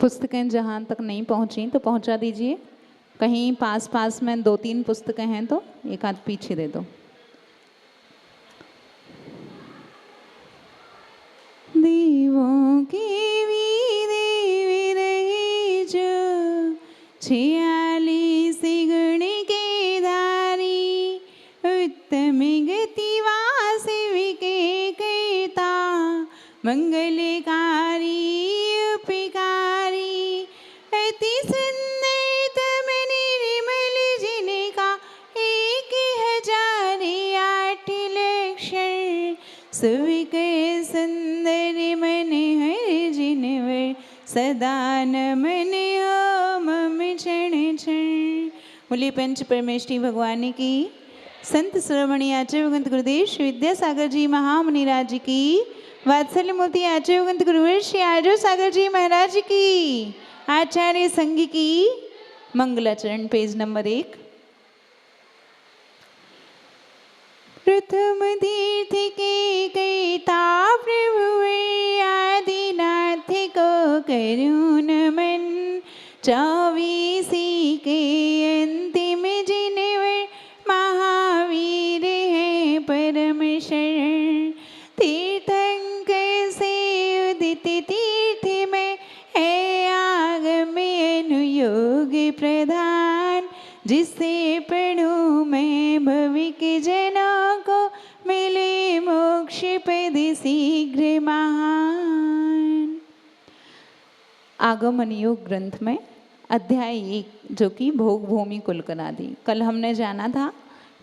पुस्तकें जहाँ तक नहीं पहुँची तो पहुँचा दीजिए। कहीं पास पास में 2-3 पुस्तकें हैं तो एक आध पीछे दे दो। देवों की भी देवी रही जो 46 गुण के धारी, उत्तम गति वासवी के करता, मंगलकारी उपकारी, अति सुंदर तम निर्मल जिनका 1008 लक्षण, सुविके सुंदर मन हर जिनवर सदा नमन हो मम क्षण क्षण। बोलिए पंच परमेष्ठी भगवान की, संत शिरोमणि आचार्य भगवंत गुरुदेव श्री विद्यासागर जी महामुनिराज जी की, वात्सल्य मूर्ति आचार्य भगवंत गुरुवर श्री आर्य सागर जी महाराज की, आचार्य संघ की मंगलाचरण। Page number 1। प्रथम तीर्थ के करता प्रभु आदिनाथ को करूं नमन, 24 के अंतिम जिनवर महावीर है परम शरण। तीर्थंकर से उदित तीर्थ में है आगम अनुयोग प्रधान, जिससे पढ़ूं मैं भविक जनों को मिले मोक्ष पद शीघ्र महान। आगमन योग ग्रंथ में अध्याय 1 जो कि भोग भूमि कुलकनादि। कल हमने जाना था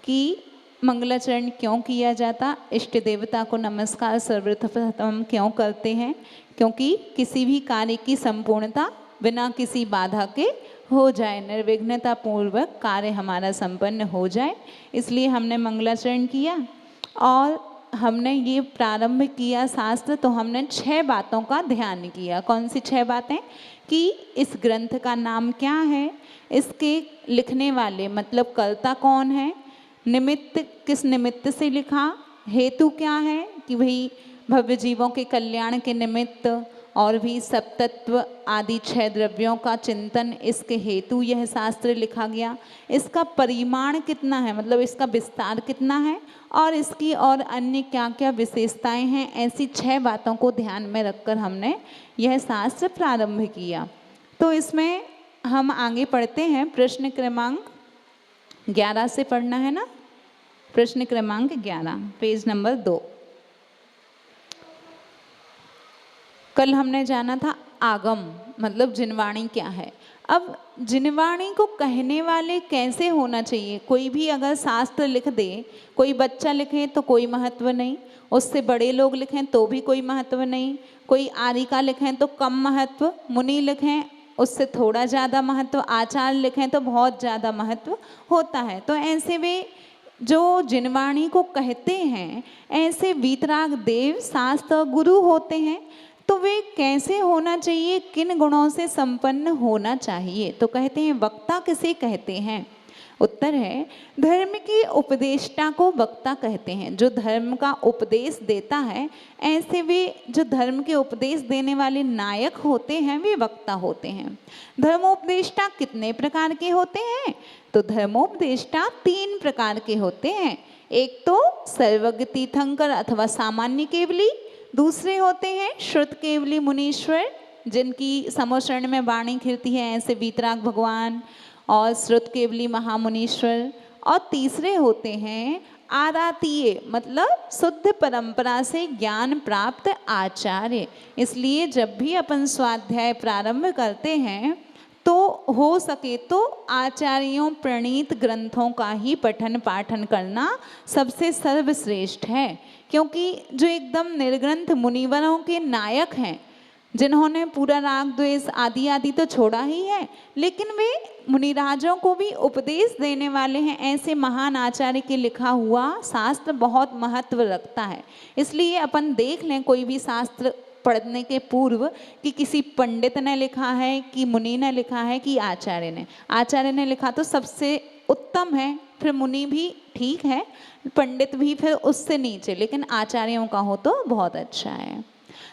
कि मंगलाचरण क्यों किया जाता, इष्ट देवता को नमस्कार सर्वप्रथम क्यों करते हैं, क्योंकि किसी भी कार्य की संपूर्णता बिना किसी बाधा के हो जाए, निर्विघ्नता पूर्वक कार्य हमारा संपन्न हो जाए, इसलिए हमने मंगलाचरण किया। और हमने ये प्रारंभ किया शास्त्र, तो हमने 6 बातों का ध्यान किया। कौन सी 6 बातें? कि इस ग्रंथ का नाम क्या है, इसके लिखने वाले मतलब कर्ता कौन है, निमित्त किस निमित्त से लिखा, हेतु क्या है कि भाई भव्य जीवों के कल्याण के निमित्त, और भी सप्तत्व आदि 6 द्रव्यों का चिंतन इसके हेतु यह शास्त्र लिखा गया। इसका परिमाण कितना है, मतलब इसका विस्तार कितना है, और इसकी और अन्य क्या क्या विशेषताएं हैं, ऐसी 6 बातों को ध्यान में रखकर हमने यह शास्त्र प्रारंभ किया। तो इसमें हम आगे पढ़ते हैं। प्रश्न क्रमांक 11 से पढ़ना है ना। प्रश्न क्रमांक 11 पेज नंबर 2। कल हमने जाना था आगम मतलब जिनवाणी क्या है। अब जिनवाणी को कहने वाले कैसे होना चाहिए। कोई भी अगर शास्त्र लिख दे, कोई बच्चा लिखे तो कोई महत्व नहीं, उससे बड़े लोग लिखें तो भी कोई महत्व नहीं, कोई आरिका लिखें तो कम महत्व, मुनि लिखें उससे थोड़ा ज़्यादा महत्व, आचार्य लिखें तो बहुत ज़्यादा महत्व होता है। तो ऐसे वे जो जिनवाणी को कहते हैं, ऐसे वीतराग देव शास्त्र गुरु होते हैं। तो वे कैसे होना चाहिए, किन गुणों से संपन्न होना चाहिए। तो कहते हैं वक्ता किसे कहते हैं। उत्तर है धर्म के उपदेष्टा को वक्ता कहते हैं। जो धर्म का उपदेश देता है, ऐसे वे जो धर्म के उपदेश देने वाले नायक होते हैं वे वक्ता होते हैं। धर्मोपदेष्टा कितने प्रकार के होते हैं। तो धर्मोपदेष्टा 3 प्रकार के होते हैं। एक तो सर्वज्ञ तीर्थंकर अथवा सामान्य केवली, दूसरे होते हैं श्रुत केवली मुनीश्वर जिनकी समोशरण में वाणी खिलती है, ऐसे वीतराग भगवान और श्रुत केवली महामुनीश्वर। और तीसरे होते हैं आरातीय मतलब शुद्ध परंपरा से ज्ञान प्राप्त आचार्य। इसलिए जब भी अपन स्वाध्याय प्रारंभ करते हैं तो हो सके तो आचार्यों प्रणीत ग्रंथों का ही पठन पाठन करना सबसे सर्वश्रेष्ठ है। क्योंकि जो एकदम निर्ग्रंथ मुनिवरों के नायक हैं, जिन्होंने पूरा राग द्वेष आदि आदि तो छोड़ा ही है, लेकिन वे मुनिराजों को भी उपदेश देने वाले हैं। ऐसे महान आचार्य के लिखा हुआ शास्त्र बहुत महत्व रखता है। इसलिए अपन देख लें कोई भी शास्त्र पढ़ने के पूर्व कि किसी पंडित ने लिखा है, कि मुनि ने लिखा है, कि आचार्य ने। आचार्य ने लिखा तो सबसे उत्तम है, फिर मुनि भी ठीक है, पंडित भी फिर उससे नीचे, लेकिन आचार्यों का हो तो बहुत अच्छा है।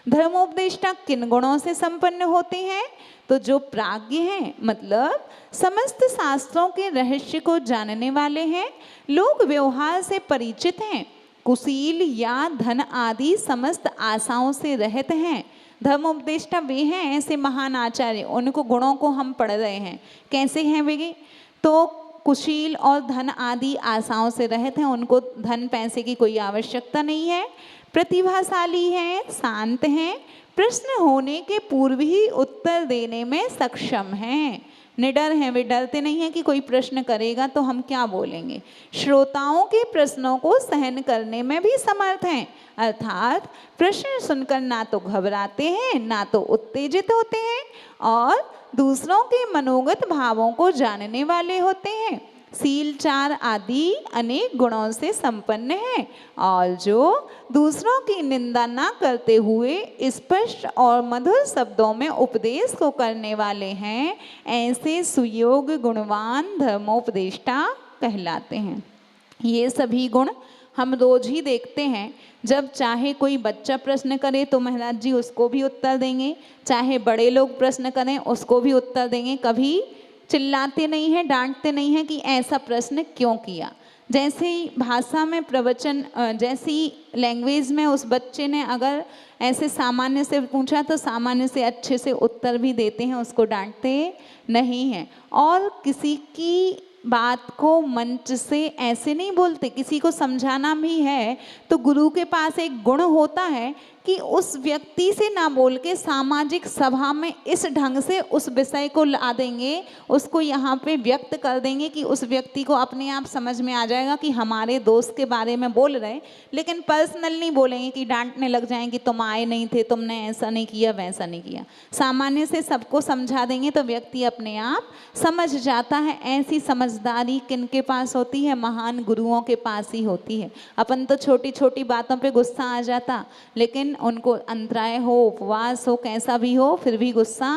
धर्मोपदेष्टा किन गुणों से संपन्न होते हैं? तो जो प्राज्ञ हैं, मतलब समस्त शास्त्रों के रहस्य को जानने वाले हैं, लोक व्यवहार से परिचित हैं, कुशील या धन आदि समस्त आशाओं से रहित हैं। धर्मोपदेष्टा वे हैं ऐसे महान आचार्य, उनको गुणों को हम पढ़ रहे हैं। कैसे हैं वे? तो कुशील और धन आदि आशाओं से रहित हैं, उनको धन पैसे की कोई आवश्यकता नहीं है, प्रतिभाशाली हैं, शांत हैं, प्रश्न होने के पूर्व ही उत्तर देने में सक्षम हैं, निडर हैं, वे डरते नहीं हैं कि कोई प्रश्न करेगा तो हम क्या बोलेंगे। श्रोताओं के प्रश्नों को सहन करने में भी समर्थ हैं, अर्थात प्रश्न सुनकर ना तो घबराते हैं ना तो उत्तेजित होते हैं, और दूसरों के मनोगत भावों को जानने वाले होते हैं। शील, चार आदि अनेक गुणों से संपन्न है, और जो दूसरों की निंदा ना करते हुए स्पष्ट और मधुर शब्दों में उपदेश को करने वाले हैं, ऐसे सुयोग गुणवान धर्मोपदेष्टा कहलाते हैं। ये सभी गुण हम रोज ही देखते हैं। जब चाहे कोई बच्चा प्रश्न करे तो महाराज जी उसको भी उत्तर देंगे, चाहे बड़े लोग प्रश्न करें उसको भी उत्तर देंगे। कभी चिल्लाते नहीं हैं, डांटते नहीं हैं कि ऐसा प्रश्न क्यों किया। जैसे ही भाषा में प्रवचन, जैसी लैंग्वेज में उस बच्चे ने अगर ऐसे सामान्य से पूछा तो सामान्य से अच्छे से उत्तर भी देते हैं, उसको डांटते नहीं हैं। और किसी की बात को मंच से ऐसे नहीं बोलते, किसी को समझाना भी है तो गुरु के पास एक गुण होता है कि उस व्यक्ति से ना बोल के सामाजिक सभा में इस ढंग से उस विषय को ला देंगे, उसको यहाँ पे व्यक्त कर देंगे कि उस व्यक्ति को अपने आप समझ में आ जाएगा कि हमारे दोस्त के बारे में बोल रहे, लेकिन पर्सनल नहीं बोलेंगे कि डांटने लग जाएंगे, तुम आए नहीं थे, तुमने ऐसा नहीं किया, वैसा नहीं किया। सामान्य से सबको समझा देंगे तो व्यक्ति अपने आप समझ जाता है। ऐसी समझदारी किनके पास होती है? महान गुरुओं के पास ही होती है। अपन तो छोटी छोटी बातों पे गुस्सा आ जाता, लेकिन उनको अंतराय हो, उपवास हो, कैसा भी हो, फिर भी गुस्सा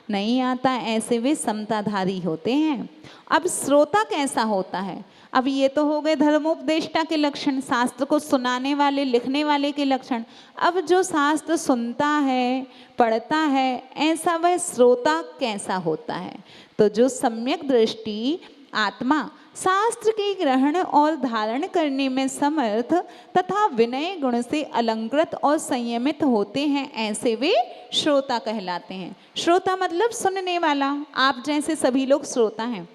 नहीं आता। ऐसे वे समताधारी होते हैं। अब श्रोता कैसा होता है? अब ये तो हो गए धर्मोपदेष्टा के लक्षण, शास्त्र को सुनाने वाले, लिखने वाले के लक्षण। अब जो शास्त्र सुनता है, पढ़ता है, ऐसा वह श्रोता कैसा होता है? तो जो सम्यक दृष्टि आत्मा शास्त्र के ग्रहण और धारण करने में समर्थ तथा विनय गुण से अलंकृत और संयमित होते हैं, ऐसे वे श्रोता कहलाते हैं। श्रोता मतलब सुनने वाला। आप जैसे सभी लोग श्रोता हैं,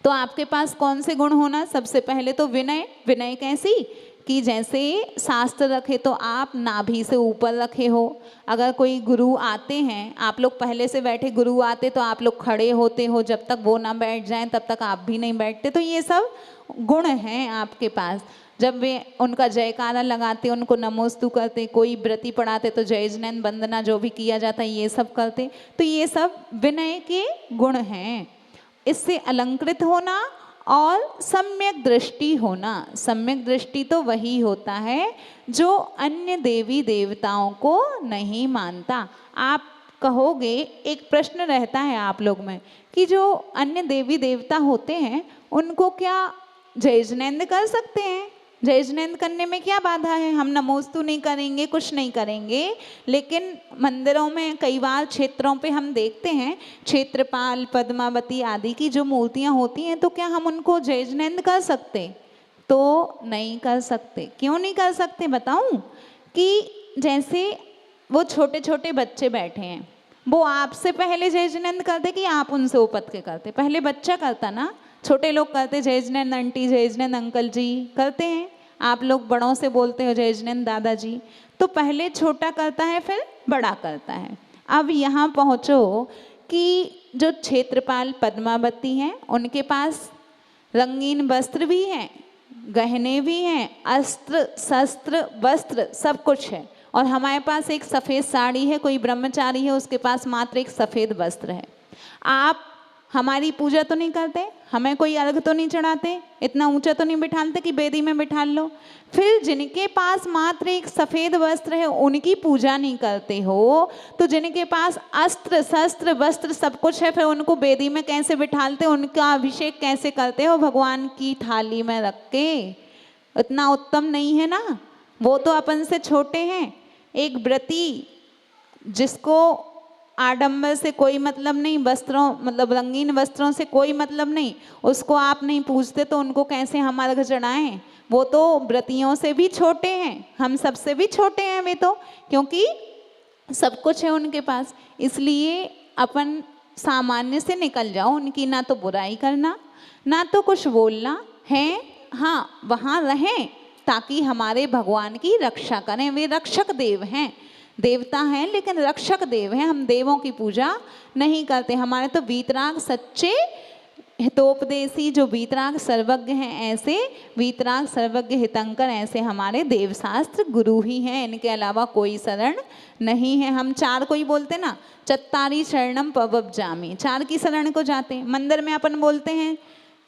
तो आपके पास कौन से गुण होना? सबसे पहले तो विनय। विनय कैसी? कि जैसे शास्त्र रखे तो आप नाभि से ऊपर रखे हो। अगर कोई गुरु आते हैं, आप लोग पहले से बैठे, गुरु आते तो आप लोग खड़े होते हो, जब तक वो ना बैठ जाएं तब तक आप भी नहीं बैठते। तो ये सब गुण हैं आपके पास। जब वे उनका जयकारा लगाते, उनको नमोस्तु करते, कोई व्रति पढ़ाते तो जय जैन वंदना जो भी किया जाता है ये सब करते, तो ये सब विनय के गुण हैं। इससे अलंकृत होना और सम्यक दृष्टि होना। सम्यक दृष्टि तो वही होता है जो अन्य देवी देवताओं को नहीं मानता। आप कहोगे, एक प्रश्न रहता है आप लोग में कि जो अन्य देवी देवता होते हैं उनको क्या जयजनैंद कर सकते हैं? जयजनैंद करने में क्या बाधा है? हम नमोस्तु नहीं करेंगे, कुछ नहीं करेंगे, लेकिन मंदिरों में कई बार क्षेत्रों पे हम देखते हैं क्षेत्रपाल, पद्मावती आदि की जो मूर्तियां होती हैं, तो क्या हम उनको जयजनैंद कर सकते? तो नहीं कर सकते। क्यों नहीं कर सकते बताऊं? कि जैसे वो छोटे छोटे बच्चे बैठे हैं, वो आपसे पहले जयजनैंद करते कि आप उनसे उपत के करते? पहले बच्चा करता ना। छोटे लोग करते जयजनैंद आंटी, जयजनैंद अंकल जी करते हैं। आप लोग बड़ों से बोलते हो जयजनैंद दादाजी। तो पहले छोटा करता है, फिर बड़ा करता है। अब यहाँ पहुँचो कि जो क्षेत्रपाल पद्मावती हैं, उनके पास रंगीन वस्त्र भी हैं, गहने भी हैं, अस्त्र शस्त्र वस्त्र सब कुछ है। और हमारे पास एक सफ़ेद साड़ी है, कोई ब्रह्मचारी है उसके पास मात्र एक सफ़ेद वस्त्र है। आप हमारी पूजा तो नहीं करते, हमें कोई अर्घ तो नहीं चढ़ाते, इतना ऊंचा तो नहीं बिठाते कि बेदी में बिठा लो। फिर जिनके पास मात्र एक सफ़ेद वस्त्र है उनकी पूजा नहीं करते हो, तो जिनके पास अस्त्र शस्त्र वस्त्र सब कुछ है, फिर उनको बेदी में कैसे बिठाते? उनका अभिषेक कैसे करते हो? भगवान की थाली में रख के। इतना उत्तम नहीं है ना? वो तो अपन से छोटे हैं। एक व्रती जिसको आडंबर से कोई मतलब नहीं, वस्त्रों मतलब रंगीन वस्त्रों से कोई मतलब नहीं, उसको आप नहीं पूजते तो उनको कैसे हम अर्घ चढ़ाएं? वो तो व्रतियों से भी छोटे हैं, हम सबसे भी छोटे हैं वे तो, क्योंकि सब कुछ है उनके पास। इसलिए अपन सामान्य से निकल जाओ, उनकी ना तो बुराई करना ना तो कुछ बोलना है। हाँ, वहाँ रहें ताकि हमारे भगवान की रक्षा करें। वे रक्षक देव हैं, देवता हैं लेकिन रक्षक देव हैं। हम देवों की पूजा नहीं करते। हमारे तो वीतराग सच्चे हितोपदेशी, जो वीतराग सर्वज्ञ हैं, ऐसे वीतराग सर्वज्ञ हितंकर ऐसे हमारे देवशास्त्र गुरु ही हैं। इनके अलावा कोई शरण नहीं है। हम चार को ही बोलते ना, चत्तारी शरणम पवब्जामि, चार की शरण को जाते हैं। मंदिर में अपन बोलते हैं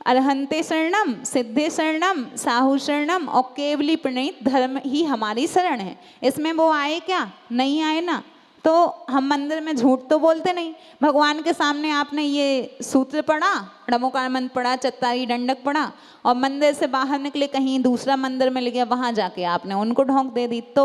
अरहंते शरणम, सिद्धे शरणम, साहू शरणम और केवली प्रणीत धर्म ही हमारी शरण है। इसमें वो आए क्या? नहीं आए ना। तो हम मंदिर में झूठ तो बोलते नहीं। भगवान के सामने आपने ये सूत्र पढ़ा, णमोकार मंत्र पढ़ा, चत्तारी दंडक पढ़ा और मंदिर से बाहर निकले, कहीं दूसरा मंदिर में ले गया, वहाँ जाके आपने उनको ढोंक दे दी, तो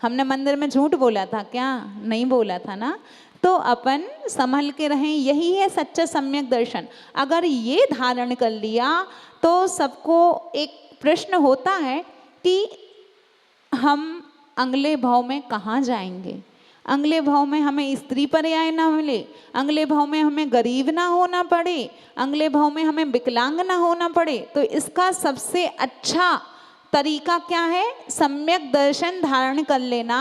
हमने मंदिर में झूठ बोला था क्या? नहीं बोला था ना। तो अपन संभल के रहें, यही है सच्चा सम्यक दर्शन। अगर ये धारण कर लिया तो सबको एक प्रश्न होता है कि हम अगले भाव में कहाँ जाएंगे? अगले भाव में हमें स्त्री पर्याय ना मिले, अगले भाव में हमें गरीब ना होना पड़े, अगले भाव में हमें विकलांग ना होना पड़े, तो इसका सबसे अच्छा तरीका क्या है? सम्यक दर्शन धारण कर लेना।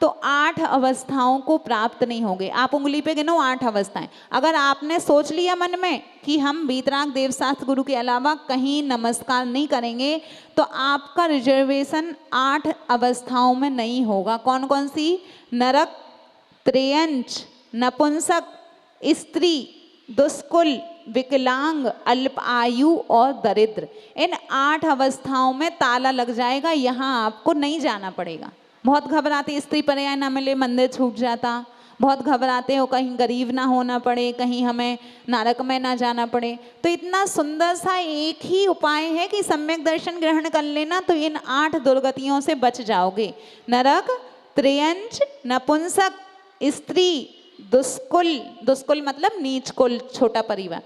तो 8 अवस्थाओं को प्राप्त नहीं होंगे। आप उंगली पे गिनो 8 अवस्थाएं। अगर आपने सोच लिया मन में कि हम वीतराग देवशास्त्र गुरु के अलावा कहीं नमस्कार नहीं करेंगे, तो आपका रिजर्वेशन 8 अवस्थाओं में नहीं होगा। कौन कौन सी? नरक, त्रेयंच, नपुंसक, स्त्री, दुष्कुल, विकलांग, अल्प आयु और दरिद्र। इन 8 अवस्थाओं में ताला लग जाएगा, यहाँ आपको नहीं जाना पड़ेगा। बहुत घबराते, स्त्री पर्याय ना मिले मंदिर छूट जाता, बहुत घबराते हो कहीं गरीब ना होना पड़े, कहीं हमें नरक में ना जाना पड़े। तो इतना सुंदर सा एक ही उपाय है कि सम्यक दर्शन ग्रहण कर लेना, तो इन 8 दुर्गतियों से बच जाओगे। नरक, त्रेयंच, नपुंसक, स्त्री, दुष्कुल, दुष्कुल मतलब नीच कुल, छोटा परिवार,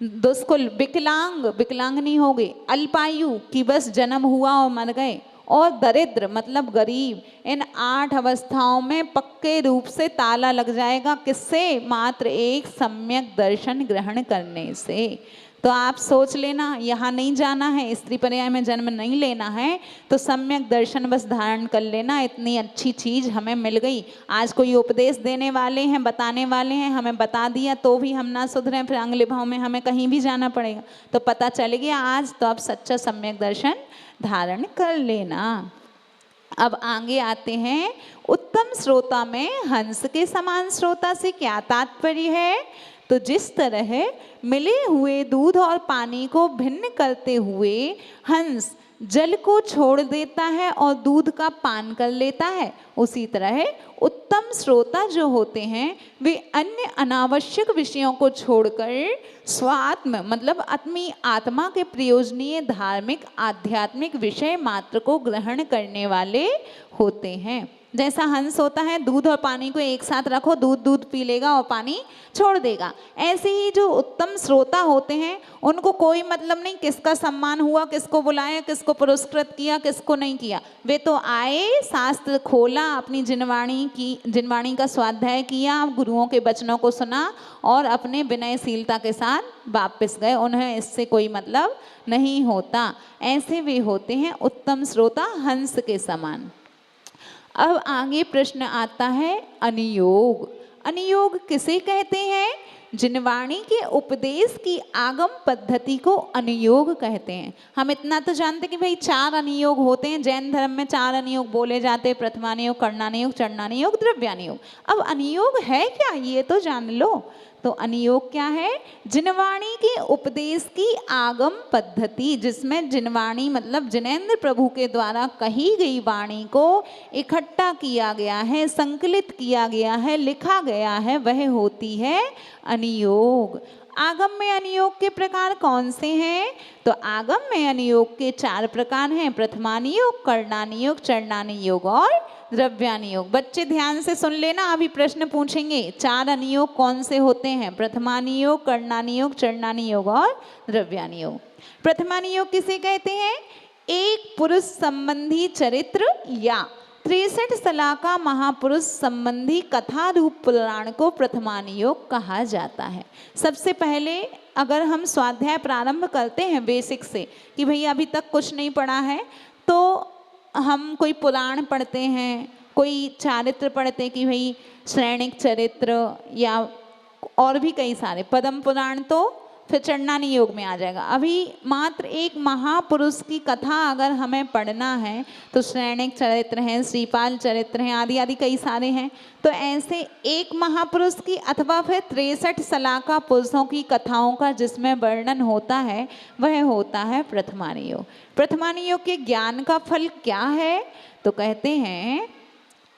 दुष्कुल, विकलांग, विकलांग नहीं होगे, अल्पायु कि बस जन्म हुआ और मर गए, और दरिद्र मतलब गरीब। इन 8 अवस्थाओं में पक्के रूप से ताला लग जाएगा। किससे? मात्र एक सम्यक दर्शन ग्रहण करने से। तो आप सोच लेना, यहाँ नहीं जाना है, स्त्री पर्याय में जन्म नहीं लेना है, तो सम्यक दर्शन बस धारण कर लेना। इतनी अच्छी चीज़ हमें मिल गई। आज कोई उपदेश देने वाले हैं, बताने वाले हैं, हमें बता दिया तो भी हम ना सुधरें, फिर अगले भाव में हमें कहीं भी जाना पड़ेगा। तो पता चल गया आज, तो आप सच्चा सम्यक दर्शन धारण कर लेना। अब आगे आते हैं, उत्तम श्रोता में हंस के समान श्रोता से क्या तात्पर्य है? तो जिस तरह मिले हुए दूध और पानी को भिन्न करते हुए हंस जल को छोड़ देता है और दूध का पान कर लेता है, उसी तरह उत्तम श्रोता जो होते हैं वे अन्य अनावश्यक विषयों को छोड़कर स्वात्म मतलब अपनी आत्मा के प्रयोजनीय धार्मिक आध्यात्मिक विषय मात्र को ग्रहण करने वाले होते हैं। जैसा हंस होता है, दूध और पानी को एक साथ रखो, दूध दूध पी लेगा और पानी छोड़ देगा। ऐसे ही जो उत्तम श्रोता होते हैं उनको कोई मतलब नहीं किसका सम्मान हुआ, किसको बुलाया, किसको पुरस्कृत किया, किसको नहीं किया। वे तो आए, शास्त्र खोला, अपनी जिनवाणी का स्वाध्याय किया, गुरुओं के वचनों को सुना और अपने विनयशीलता के साथ वापस गए। उन्हें इससे कोई मतलब नहीं होता। ऐसे वे होते हैं उत्तम श्रोता, हंस के समान। अब आगे प्रश्न आता है अनियोग। अनियोग किसे कहते हैं? जिनवाणी के उपदेश की आगम पद्धति को अनियोग कहते हैं। हम इतना तो जानते कि भाई 4 अनियोग होते हैं। जैन धर्म में 4 अनियोग बोले जाते हैं, प्रथमानियोग, कर्णानियोग, चरणानियोग, द्रव्यानियोग। अब अनियोग है क्या, ये तो जान लो। तो अनियोग क्या है? जिनवाणी के उपदेश की आगम पद्धति, जिसमें जिनवाणी मतलब जिनेंद्र प्रभु के द्वारा कही गई वाणी को इकट्ठा किया गया है, संकलित किया गया है, लिखा गया है, वह होती है अनियोग। आगम में अनियोग के प्रकार कौन से हैं? तो आगम में अनियोग के 4 प्रकार हैं, प्रथमानियोग, कर्णानियोग, चरणानियोग और द्रव्यानुयोग। बच्चे ध्यान से सुन लेना, अभी प्रश्न पूछेंगे। 4 अनुयोग कौन से होते हैं? प्रथमानुयोग, करणानुयोग, चरणानुयोग और द्रव्यानुयोग। प्रथमानुयोग किसे कहते हैं? एक पुरुष संबंधी चरित्र या 63 सलाका महापुरुष संबंधी कथा रूप पुराण को प्रथमानुयोग कहा जाता है। सबसे पहले अगर हम स्वाध्याय प्रारंभ करते हैं बेसिक से, कि भैया अभी तक कुछ नहीं पढ़ा है, तो हम कोई पुराण पढ़ते हैं, कोई चारित्र पढ़ते हैं कि भाई श्रेणिक चरित्र या और भी कई सारे, पद्म पुराण तो फिर चरणानुयोग में आ जाएगा। अभी मात्र एक महापुरुष की कथा अगर हमें पढ़ना है तो श्रेणिक चरित्र हैं, श्रीपाल चरित्र हैं, आदि आदि कई सारे हैं। तो ऐसे एक महापुरुष की अथवा फिर 63 सलाका पुरुषों की कथाओं का जिसमें वर्णन होता है वह होता है प्रथमानुयोग। प्रथमानुयोग के ज्ञान का फल क्या है? तो कहते हैं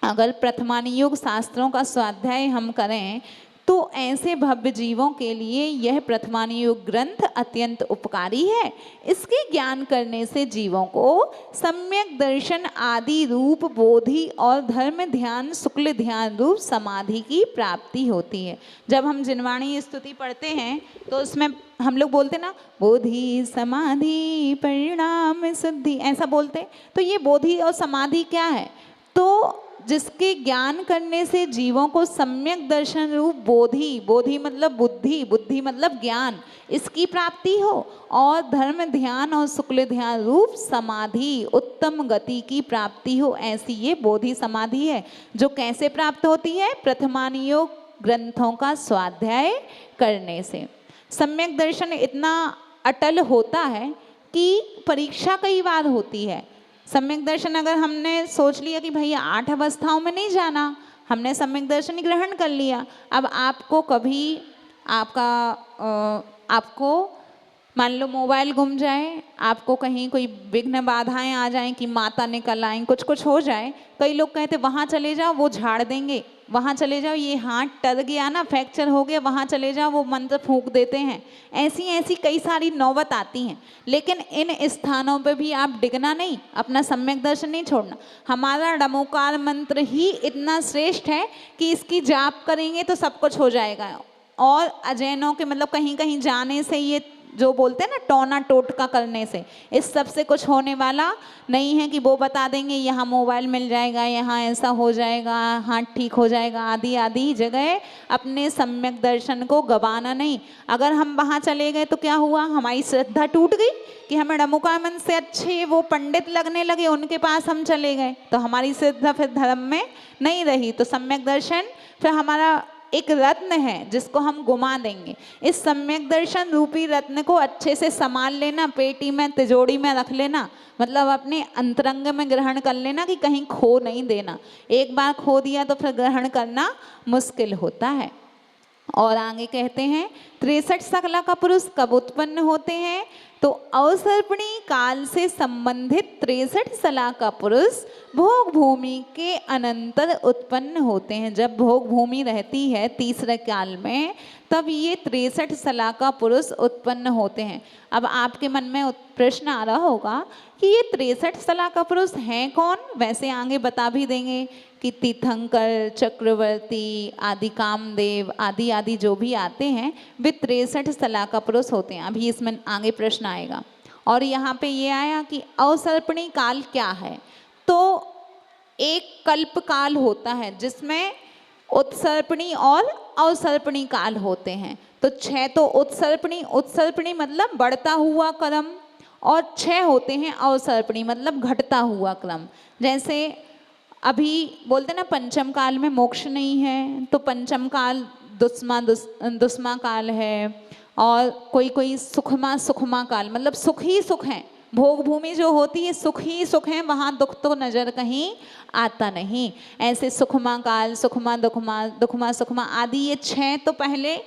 अगर प्रथमानुयोग शास्त्रों का स्वाध्याय हम करें तो ऐसे भव्य जीवों के लिए यह प्रथमानुयोग ग्रंथ अत्यंत उपकारी है। इसके ज्ञान करने से जीवों को सम्यक दर्शन आदि रूप बोधि और धर्म ध्यान शुक्ल ध्यान रूप समाधि की प्राप्ति होती है। जब हम जिनवाणी स्तुति पढ़ते हैं तो उसमें हम लोग बोलते ना बोधि समाधि परिणाम सिद्धि, ऐसा बोलते। तो ये बोधि और समाधि क्या है? तो जिसके ज्ञान करने से जीवों को सम्यक दर्शन रूप बोधि, बोधि मतलब बुद्धि, बुद्धि मतलब ज्ञान, इसकी प्राप्ति हो, और धर्म ध्यान और शुक्ल ध्यान रूप समाधि उत्तम गति की प्राप्ति हो, ऐसी ये बोधि समाधि है। जो कैसे प्राप्त होती है? प्रथमानुयोग ग्रंथों का स्वाध्याय करने से। सम्यक दर्शन इतना अटल होता है कि परीक्षा कई बार होती है। सम्यक दर्शन अगर हमने सोच लिया कि भैया 8 अवस्थाओं में नहीं जाना, हमने सम्यक दर्शन ग्रहण कर लिया, अब आपको कभी आपको मान लो मोबाइल गुम जाए, आपको कहीं कोई विघ्न बाधाएं आ जाएं कि माता निकल आएं, कुछ हो जाए, कई लोग कहते वहाँ चले जाओ वो झाड़ देंगे, वहाँ चले जाओ ये हाथ टर गया ना, फ्रैक्चर हो गया, वहाँ चले जाओ वो मंत्र फूंक देते हैं। ऐसी कई सारी नौबत आती हैं। लेकिन इन स्थानों पे भी आप डिगना नहीं, अपना सम्यक दर्शन नहीं छोड़ना। हमारा डमोकार मंत्र ही इतना श्रेष्ठ है कि इसकी जाप करेंगे तो सब कुछ हो जाएगा। और अजैनों के मतलब कहीं कहीं जाने से, ये जो बोलते हैं ना टोना टोटका करने से, इस सब से कुछ होने वाला नहीं है कि वो बता देंगे यहाँ मोबाइल मिल जाएगा, यहाँ ऐसा हो जाएगा, हाथ ठीक हो जाएगा, आदि आदि जगह अपने सम्यक दर्शन को गवाना नहीं। अगर हम वहाँ चले गए तो क्या हुआ? हमारी श्रद्धा टूट गई कि हमें डमुकामन से अच्छे वो पंडित लगने लगे, उनके पास हम चले गए तो हमारी श्रद्धा फिर धर्म में नहीं रही। तो सम्यक दर्शन फिर हमारा एक रत्न है जिसको हम गुमा देंगे। इस सम्यक दर्शन रूपी रत्न को अच्छे से संभाल लेना, पेटी में तिजोरी में रख लेना, मतलब अपने अंतरंग में ग्रहण कर लेना कि कहीं खो नहीं देना। एक बार खो दिया तो फिर ग्रहण करना मुश्किल होता है। और आगे कहते हैं 63 सलाका पुरुष कब उत्पन्न होते हैं? तो अवसर्पणी काल से संबंधित 63 सलाका पुरुष भोग भूमि के अनंतर उत्पन्न होते हैं। जब भोग भूमि रहती है तीसरे काल में, तब ये 63 सलाका पुरुष उत्पन्न होते हैं। अब आपके मन में प्रश्न आ रहा होगा कि ये 63 सलाका पुरुष हैं कौन? वैसे आगे बता भी देंगे कि तीर्थंकर, चक्रवर्ती आदि, कामदेव आदि आदि जो भी आते हैं वे 63 सलाका पुरुष होते हैं। अभी इसमें आगे प्रश्न आएगा। और यहाँ पे ये आया कि अवसर्पणी काल क्या है? तो एक कल्प काल होता है जिसमें उत्सर्पणी और अवसर्पणी काल होते हैं। तो 6 तो उत्सर्पणी मतलब बढ़ता हुआ क्रम, और 6 होते हैं अवसर्पणी मतलब घटता हुआ क्रम। जैसे अभी बोलते ना पंचम काल में मोक्ष नहीं है, तो पंचम काल दुस्मा काल है, और कोई सुखमा काल मतलब सुख ही सुख है। भोग भूमि जो होती है सुख ही सुख है, वहाँ दुख तो नजर कहीं आता नहीं। ऐसे सुखमा काल, सुखमा दुखमा आदि ये 6 तो पहले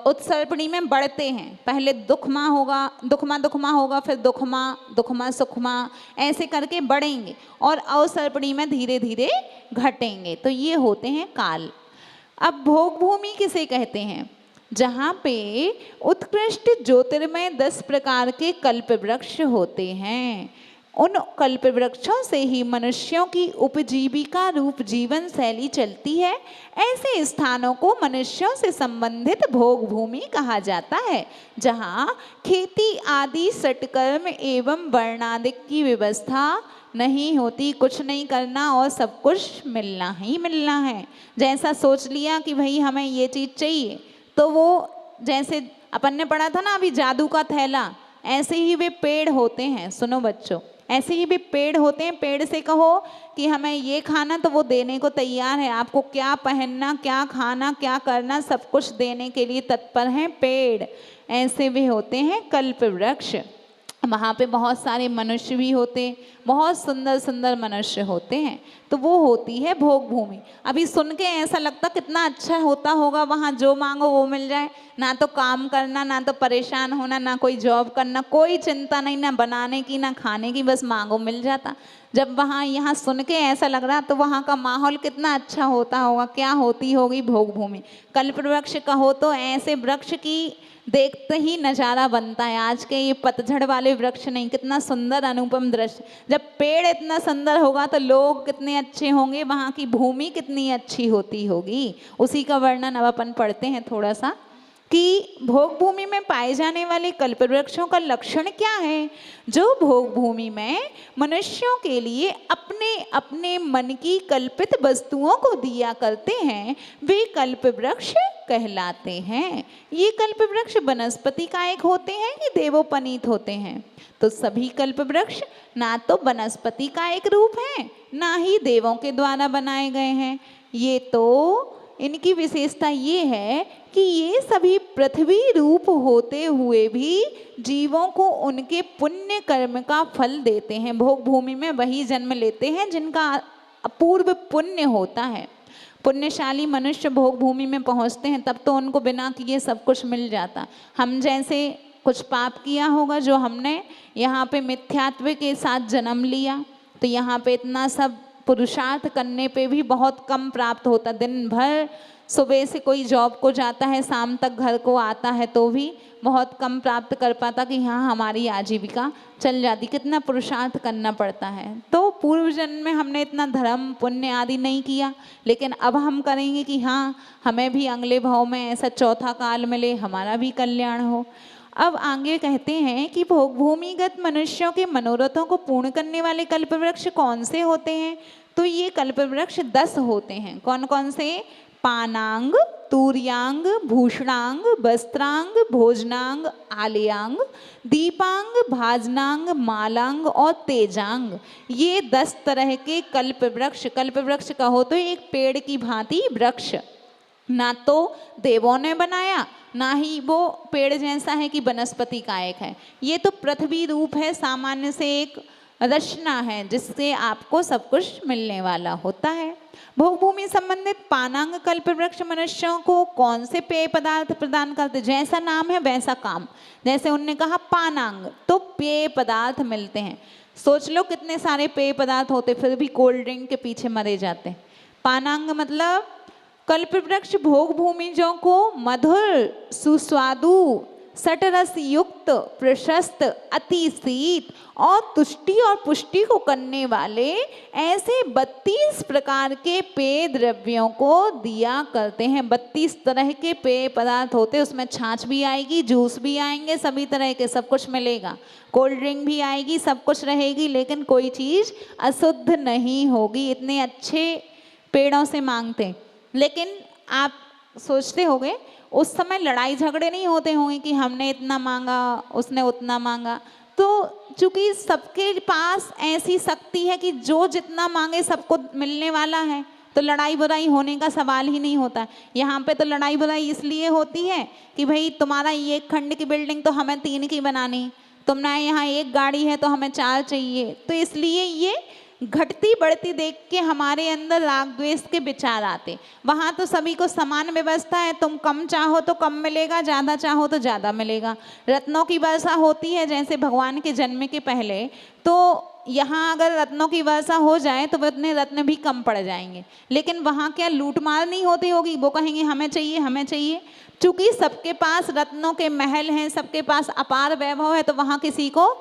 उत्सर्पणी में बढ़ते हैं। पहले दुखमा होगा, फिर दुखमा सुखमा, ऐसे करके बढ़ेंगे और अवसर्पणी में धीरे धीरे घटेंगे। तो ये होते हैं काल। अब भोग भूमि किसे कहते हैं? जहाँ पे उत्कृष्ट ज्योतिर्मय 10 प्रकार के कल्प वृक्ष होते हैं। उन कल्प वृक्षों से ही मनुष्यों की उपजीविका रूप जीवन शैली चलती है। ऐसे स्थानों को मनुष्यों से संबंधित भोग भूमि कहा जाता है, जहाँ खेती आदि सटकर्म एवं वर्णादिक की व्यवस्था नहीं होती। कुछ नहीं करना और सब कुछ मिलना ही मिलना है। जैसा सोच लिया कि भाई हमें ये चीज़ चाहिए, तो वो जैसे अपन ने पढ़ा था ना अभी जादू का थैला, ऐसे ही वे पेड़ होते हैं। सुनो बच्चों, ऐसे ही भी पेड़ होते हैं। पेड़ से कहो कि हमें ये खाना, तो वो देने को तैयार है। आपको क्या पहनना, क्या खाना, क्या करना, सब कुछ देने के लिए तत्पर हैं पेड़। ऐसे भी होते हैं कल्प वृक्ष। वहाँ पे बहुत सारे मनुष्य भी होते, बहुत सुंदर सुंदर मनुष्य होते हैं। तो वो होती है भोग भूमि। अभी सुन के ऐसा लगता कितना अच्छा होता होगा, वहाँ जो मांगो वो मिल जाए, ना तो काम करना, ना तो परेशान होना, ना कोई जॉब करना, कोई चिंता नहीं, ना बनाने की ना खाने की, बस मांगो मिल जाता। जब वहाँ यहाँ सुन के ऐसा लग रहा, तो वहाँ का माहौल कितना अच्छा होता होगा, क्या होती होगी भोग भूमि। कल्प वृक्ष कहो तो ऐसे वृक्ष की देखते ही नज़ारा बनता है। आज के ये पतझड़ वाले वृक्ष नहीं, कितना सुंदर अनुपम दृश्य। जब पेड़ इतना सुंदर होगा तो लोग कितने अच्छे होंगे, वहाँ की भूमि कितनी अच्छी होती होगी। उसी का वर्णन अब अपन पढ़ते हैं थोड़ा सा कि भोग भूमि में पाए जाने वाले कल्प वृक्षों का लक्षण क्या है। जो भोग भूमि में मनुष्यों के लिए अपने अपने मन की कल्पित वस्तुओं को दिया करते हैं, वे कल्प वृक्ष कहलाते हैं। ये कल्प वृक्ष वनस्पति कायक होते हैं कि देवोपनीत होते हैं। तो सभी कल्प वृक्ष ना तो वनस्पति का एक रूप है, ना ही देवों के द्वारा बनाए गए हैं। ये तो इनकी विशेषता ये है कि ये सभी पृथ्वी रूप होते हुए भी जीवों को उनके पुण्य कर्म का फल देते हैं। भोग भूमि में वही जन्म लेते हैं जिनका अपूर्व पुण्य होता है। पुण्यशाली मनुष्य भोग भूमि में पहुंचते हैं, तब तो उनको बिना किए सब कुछ मिल जाता। हम जैसे कुछ पाप किया होगा, जो हमने यहाँ पे मिथ्यात्व के साथ जन्म लिया, तो यहाँ पे इतना सब पुरुषार्थ करने पे भी बहुत कम प्राप्त होता। दिन भर सुबह से कोई जॉब को जाता है, शाम तक घर को आता है, तो भी बहुत कम प्राप्त कर पाता कि हाँ हमारी आजीविका चल जाती। कितना पुरुषार्थ करना पड़ता है। तो पूर्व जन्म में हमने इतना धर्म पुण्य आदि नहीं किया, लेकिन अब हम करेंगे कि हाँ हमें भी अगले भाव में ऐसा चौथा काल मिले, हमारा भी कल्याण हो। अब आगे कहते हैं कि भोग भूमिगत मनुष्यों के मनोरथों को पूर्ण करने वाले कल्प वृक्ष कौन से होते हैं। तो ये कल्प वृक्ष 10 होते हैं। कौन कौन से? पानांग, तूर्यांग, भूषणांग, वस्त्रांग, भोजनांग, आलयांग, दीपांग, भाजनांग, मालांग और तेजांग। ये 10 तरह के कल्प वृक्ष। कल्प वृक्ष कहो तो एक पेड़ की भांति वृक्ष, ना तो देवों ने बनाया, ना ही वो पेड़ जैसा है कि वनस्पति कायक है। ये तो पृथ्वी रूप है, सामान्य से एक रचना है जिससे आपको सब कुछ मिलने वाला होता है। भोग भूमि संबंधित पानांग कल्प वृक्ष मनुष्यों को कौन से पेय पदार्थ प्रदान करते? जैसा नाम है वैसा काम। जैसे उनने कहा पानांग, तो पेय पदार्थ मिलते हैं। सोच लो कितने सारे पेय पदार्थ होते, फिर भी कोल्ड ड्रिंक के पीछे मरे जाते। पानांग मतलब कल्प वृक्ष भोग भूमिजों को मधुर, सुस्वादु, सटरस युक्त, प्रशस्त, अति शीत और तुष्टि और पुष्टि को करने वाले ऐसे 32 प्रकार के पेय द्रव्यों को दिया करते हैं। 32 तरह के पेय पदार्थ होते हैं। उसमें छाछ भी आएगी, जूस भी आएंगे, सभी तरह के सब कुछ मिलेगा। कोल्ड ड्रिंक भी आएगी, सब कुछ रहेगी, लेकिन कोई चीज़ अशुद्ध नहीं होगी। इतने अच्छे पेड़ों से मांगते। लेकिन आप सोचते होंगे उस समय लड़ाई झगड़े नहीं होते होंगे कि हमने इतना मांगा, उसने उतना मांगा। तो चूंकि सबके पास ऐसी शक्ति है कि जो जितना मांगे सबको मिलने वाला है, तो लड़ाई बुराई होने का सवाल ही नहीं होता। यहाँ पे तो लड़ाई बुराई इसलिए होती है कि भाई तुम्हारा ये एक खंड की बिल्डिंग तो हमें 3 की बनानी, तुमने यहाँ एक गाड़ी है तो हमें 4 चाहिए। तो इसलिए ये घटती बढ़ती देख के हमारे अंदर राग द्वेष के विचार आते। वहाँ तो सभी को समान व्यवस्था है, तुम कम चाहो तो कम मिलेगा, ज़्यादा चाहो तो ज़्यादा मिलेगा। रत्नों की वर्षा होती है जैसे भगवान के जन्म के पहले, तो यहाँ अगर रत्नों की वर्षा हो जाए तो उतने रत्न भी कम पड़ जाएंगे। लेकिन वहाँ क्या लूटमार नहीं होती होगी, वो कहेंगे हमें चाहिए हमें चाहिए। चूँकि सबके पास रत्नों के महल हैं, सबके पास अपार वैभव है, तो वहाँ किसी को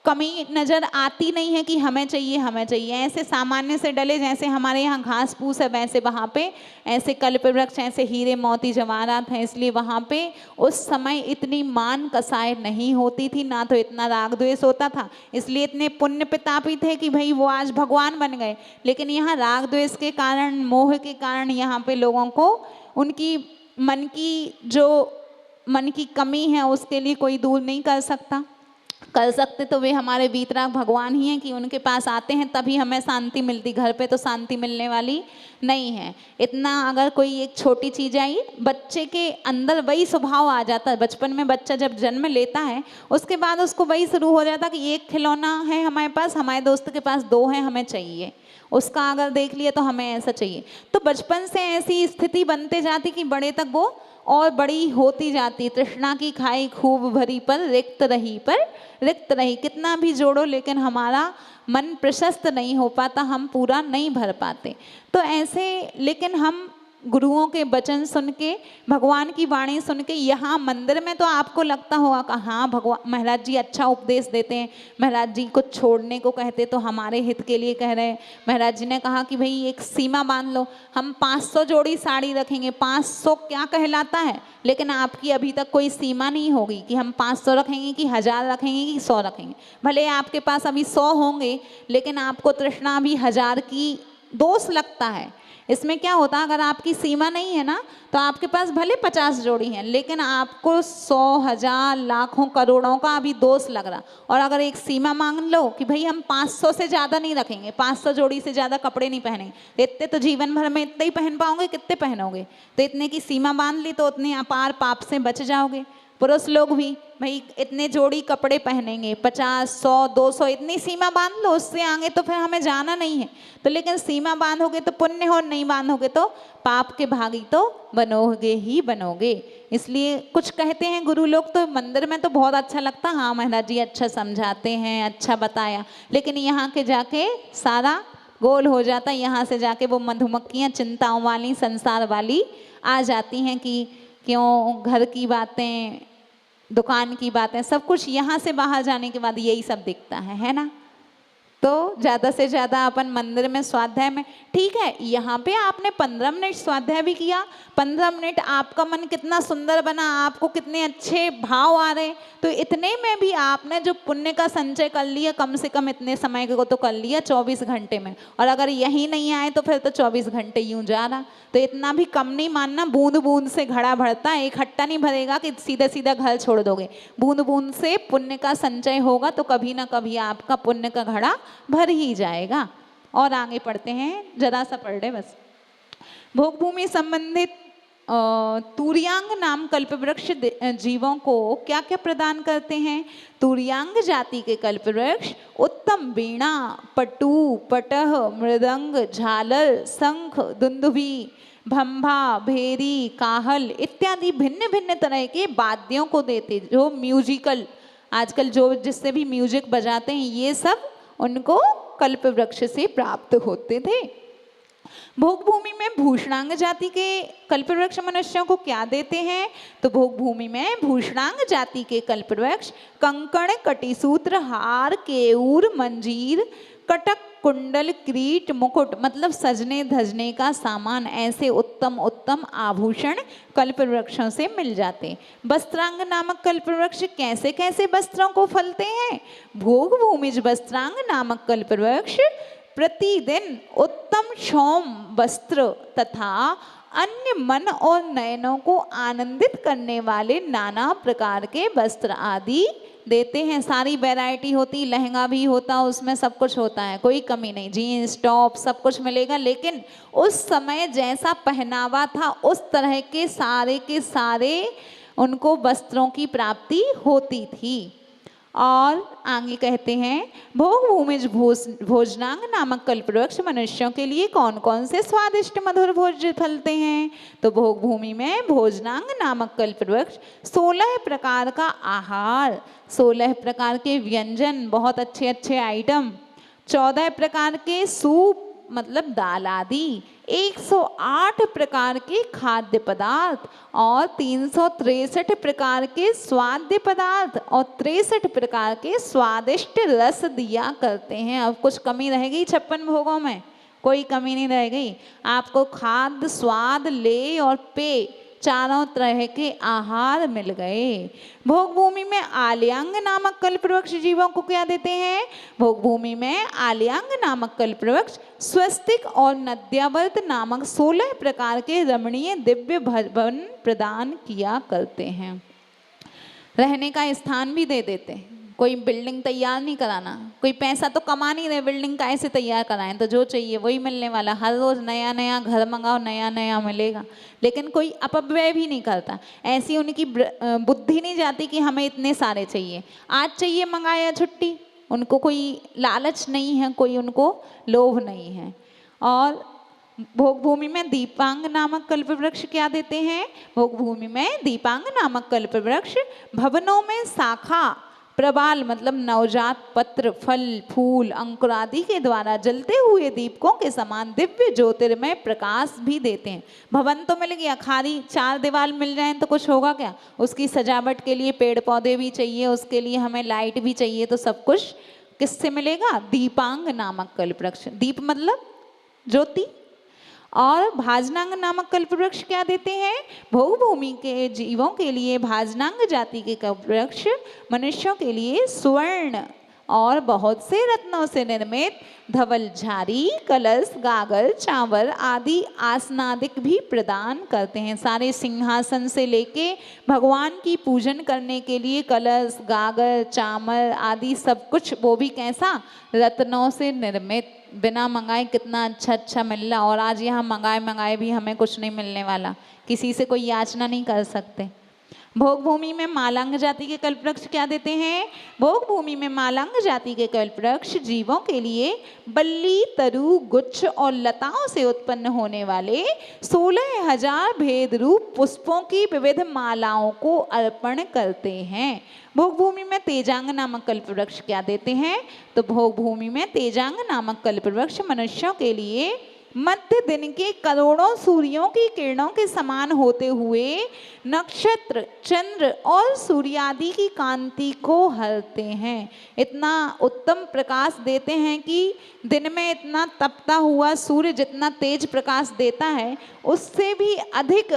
कमी नजर आती नहीं है कि हमें चाहिए हमें चाहिए। ऐसे सामान्य से डले, जैसे हमारे यहाँ घास फूस है वैसे वहाँ पे ऐसे कल्प वृक्ष, ऐसे हीरे मोती जवाहरात हैं, इसलिए वहाँ पे उस समय इतनी मान कसाई नहीं होती थी, ना तो इतना राग द्वेष होता था, इसलिए इतने पुण्य पितापी थे कि भाई वो आज भगवान बन गए। लेकिन यहाँ राग द्वेष के कारण, मोह के कारण यहाँ पे लोगों को उनकी मन की कमी है उसके लिए कोई दूर नहीं कर सकते तो वे हमारे वीतराग भगवान ही हैं कि उनके पास आते हैं तभी हमें शांति मिलती। घर पे तो शांति मिलने वाली नहीं है। इतना अगर कोई एक छोटी चीज़ आई, बच्चे के अंदर वही स्वभाव आ जाता है। बचपन में बच्चा जब जन्म लेता है उसके बाद उसको वही शुरू हो जाता कि एक खिलौना है हमारे पास, हमारे दोस्त के पास 2 हैं, हमें चाहिए। उसका अगर देख लिया तो हमें ऐसा चाहिए। तो बचपन से ऐसी स्थिति बनते जाती कि बड़े तक वो और बड़ी होती जाती। तृष्णा की खाई खूब भरी पर रिक्त रही। कितना भी जोड़ो लेकिन हमारा मन प्रशस्त नहीं हो पाता, हम पूरा नहीं भर पाते। तो ऐसे, लेकिन हम गुरुओं के वचन सुन के, भगवान की वाणी सुन के, यहाँ मंदिर में तो आपको लगता होगा कि हाँ भगवान महाराज जी अच्छा उपदेश देते हैं, महाराज जी कुछ छोड़ने को कहते तो हमारे हित के लिए कह रहे हैं। महाराज जी ने कहा कि भाई एक सीमा बांध लो, हम 500 जोड़ी साड़ी रखेंगे। 500 क्या कहलाता है, लेकिन आपकी अभी तक कोई सीमा नहीं होगी कि हम 500 रखेंगे कि 1000 रखेंगे कि 100 रखेंगे। भले आपके पास अभी 100 होंगे लेकिन आपको तृष्णा अभी 1000 की दोष लगता है। इसमें क्या होता है, अगर आपकी सीमा नहीं है ना तो आपके पास भले 50 जोड़ी हैं लेकिन आपको 100, 1000, लाखों, करोड़ों का अभी दोष लग रहा। और अगर एक सीमा मांग लो कि भाई हम 500 से ज़्यादा नहीं रखेंगे, 500 जोड़ी से ज़्यादा कपड़े नहीं पहनेंगे, इतने तो जीवन भर में इतने ही पहन पाओगे, कितने पहनोगे। तो इतने की सीमा बांध ली तो उतने अपार पाप से बच जाओगे। पुरुष लोग भी भाई इतने जोड़ी कपड़े पहनेंगे, 50, 100, 200 इतनी सीमा बांध लो, उससे आगे तो फिर हमें जाना नहीं है। तो लेकिन सीमा बांधोगे तो पुण्य हो, नहीं बांधोगे तो पाप के भागी तो बनोगे ही बनोगे। इसलिए कुछ कहते हैं गुरु लोग तो मंदिर में तो बहुत अच्छा लगता, हाँ महाराज जी अच्छा समझाते हैं, अच्छा बताया, लेकिन यहाँ के जाके सारा गोल हो जाता। यहाँ से जाके वो मधुमक्खियाँ चिंताओं वाली, संसार वाली आ जाती हैं कि क्यों घर की बातें, दुकान की बातें, सब कुछ यहाँ से बाहर जाने के बाद यही सब दिखता है ना। तो ज़्यादा से ज़्यादा अपन मंदिर में स्वाध्याय में, ठीक है यहाँ पे आपने 15 मिनट स्वाध्याय भी किया, 15 मिनट आपका मन कितना सुंदर बना, आपको कितने अच्छे भाव आ रहे, तो इतने में भी आपने जो पुण्य का संचय कर लिया, कम से कम इतने समय को तो कर लिया 24 घंटे में। और अगर यही नहीं आए तो फिर तो 24 घंटे यूं जा रहा। तो इतना भी कम नहीं मानना, बूंद बूंद से घड़ा भरता है, इकट्ठा नहीं भरेगा कि सीधा सीधा घर छोड़ दोगे। बूंद बूंद से पुण्य का संचय होगा तो कभी ना कभी आपका पुण्य का घड़ा भर ही जाएगा। और आगे पढ़ते हैं, जरा सा पढ़ रहे बस। भोग भूमि संबंधित तुर्यांग नाम कल्प वृक्ष जीवों को क्या क्या प्रदान करते हैं। तुर्यांग जाति के कल्प वृक्ष उत्तम वीणा, पटु, पटह, मृदंग, झालर, शंख, दुंदुभी, भंभा, भेरी, काहल इत्यादि भिन्न भिन्न तरह के वाद्यों को देते। जो म्यूजिकल आजकल जो जिससे भी म्यूजिक बजाते हैं, ये सब उनको कल्प वृक्ष से प्राप्त होते थे। भोग भूमि में भूषणांग जाति के कल्प वृक्ष मनुष्यों को क्या देते हैं, तो भोग भूमि में भूषणांग जाति के कल्प वृक्ष कंकण, कटिसूत्र, हार, केऊर, मंजीर, कटक, कुंडल, क्रीट, मुकुट मतलब सजने धजने का सामान, ऐसे उत्तम उत्तम आभूषण कल्प वृक्षों से मिल जाते। वस्त्रांग नामक कल्प वृक्ष कैसे कैसे वस्त्रों को फलते हैं। भोग भूमिज वस्त्रांग नामक कल्प वृक्ष प्रतिदिन उत्तम क्षौम वस्त्र तथा अन्य मन और नयनों को आनंदित करने वाले नाना प्रकार के वस्त्र आदि देते हैं। सारी वैरायटी होती, लहंगा भी होता, उसमें सब कुछ होता है, कोई कमी नहीं, जीन्स टॉप सब कुछ मिलेगा। लेकिन उस समय जैसा पहनावा था उस तरह के सारे उनको वस्त्रों की प्राप्ति होती थी। और आगे कहते हैं, भोग भूमिज भोजनांग नामक कल्प वृक्ष मनुष्यों के लिए कौन कौन से स्वादिष्ट मधुर भोज्य फलते हैं। तो भोग भूमि में भोजनांग नामक कल्प वृक्ष 16 प्रकार का आहार, 16 प्रकार के व्यंजन, बहुत अच्छे अच्छे आइटम, 14 प्रकार के सूप मतलब दाल आदि, 108 प्रकार के खाद्य पदार्थ और 363 प्रकार के स्वाद्य पदार्थ और 63 प्रकार के स्वादिष्ट रस दिया करते हैं। अब कुछ कमी रह गई 56 भोगों में? कोई कमी नहीं रह गई। आपको खाद्य, स्वाद, लेय और पेय चारों तरह के आहार मिल गए। भोग भूमि में आलियांग नामक कल्पवृक्ष जीवों को क्या देते हैं? भोग भूमि में आलियांग नामक कल्पवृक्ष स्वस्तिक और नद्यावर्त नामक 16 प्रकार के रमणीय दिव्य भवन प्रदान किया करते हैं। रहने का स्थान भी दे देते हैं। कोई बिल्डिंग तैयार नहीं कराना, कोई पैसा तो कमा नहीं रहे, बिल्डिंग का ऐसे तैयार कराएं तो जो चाहिए वही मिलने वाला। हर रोज नया नया घर मंगाओ, नया नया मिलेगा, लेकिन कोई अपव्यय भी नहीं करता। ऐसी उनकी बुद्धि नहीं जाती कि हमें इतने सारे चाहिए, आज चाहिए मंगाया छुट्टी। उनको कोई लालच नहीं है, कोई उनको लोभ नहीं है। और भोग भूमि में दीपांग नामक कल्पवृक्ष क्या देते हैं? भोग भूमि में दीपांग नामक कल्पवृक्ष भवनों में शाखा, प्रबाल मतलब नवजात पत्र, फल, फूल, अंकुर आदि के द्वारा जलते हुए दीपकों के समान दिव्य ज्योतिर्मय प्रकाश भी देते हैं। भवन तो मिल गया, खाली 4 दीवार मिल जाए तो कुछ होगा क्या? उसकी सजावट के लिए पेड़ पौधे भी चाहिए, उसके लिए हमें लाइट भी चाहिए। तो सब कुछ किससे मिलेगा? दीपांग नामक कल्पवृक्ष। दीप मतलब ज्योति। और भाजनांग नामक कल्पवृक्ष क्या देते हैं? भोग भूमि के जीवों के लिए भाजनांग जाति के कल्पवृक्ष मनुष्यों के लिए स्वर्ण और बहुत से रत्नों से निर्मित धवल झारी, कलश, गागर, चावल आदि आसनादिक भी प्रदान करते हैं। सारे सिंहासन से लेके भगवान की पूजन करने के लिए कलश, गागर, चावल आदि सब कुछ, वो भी कैसा? रत्नों से निर्मित। बिना मंगाए कितना अच्छा अच्छा मिल रहा, और आज यहाँ मंगाए भी हमें कुछ नहीं मिलने वाला, किसी से कोई याचना नहीं कर सकते। भोग भूमि में मालांग जाति के कल्पवृक्ष क्या देते हैं? भोग भूमि में मालांग जाति के कल्पवृक्ष जीवों के लिए बल्ली, तरु, गुच्छ और लताओं से उत्पन्न होने वाले 16,000 भेद रूप पुष्पों की विविध मालाओं को अर्पण करते हैं। भोग भूमि में तेजांग नामक कल्पवृक्ष क्या देते हैं? तो भोग भूमि में तेजांग नामक कल्पवृक्ष मनुष्यों के लिए मध्य दिन के करोड़ों सूर्यों की किरणों के समान होते हुए नक्षत्र, चंद्र और सूर्य आदि की कांति को हरते हैं। इतना उत्तम प्रकाश देते हैं कि दिन में इतना तपता हुआ सूर्य जितना तेज प्रकाश देता है, उससे भी अधिक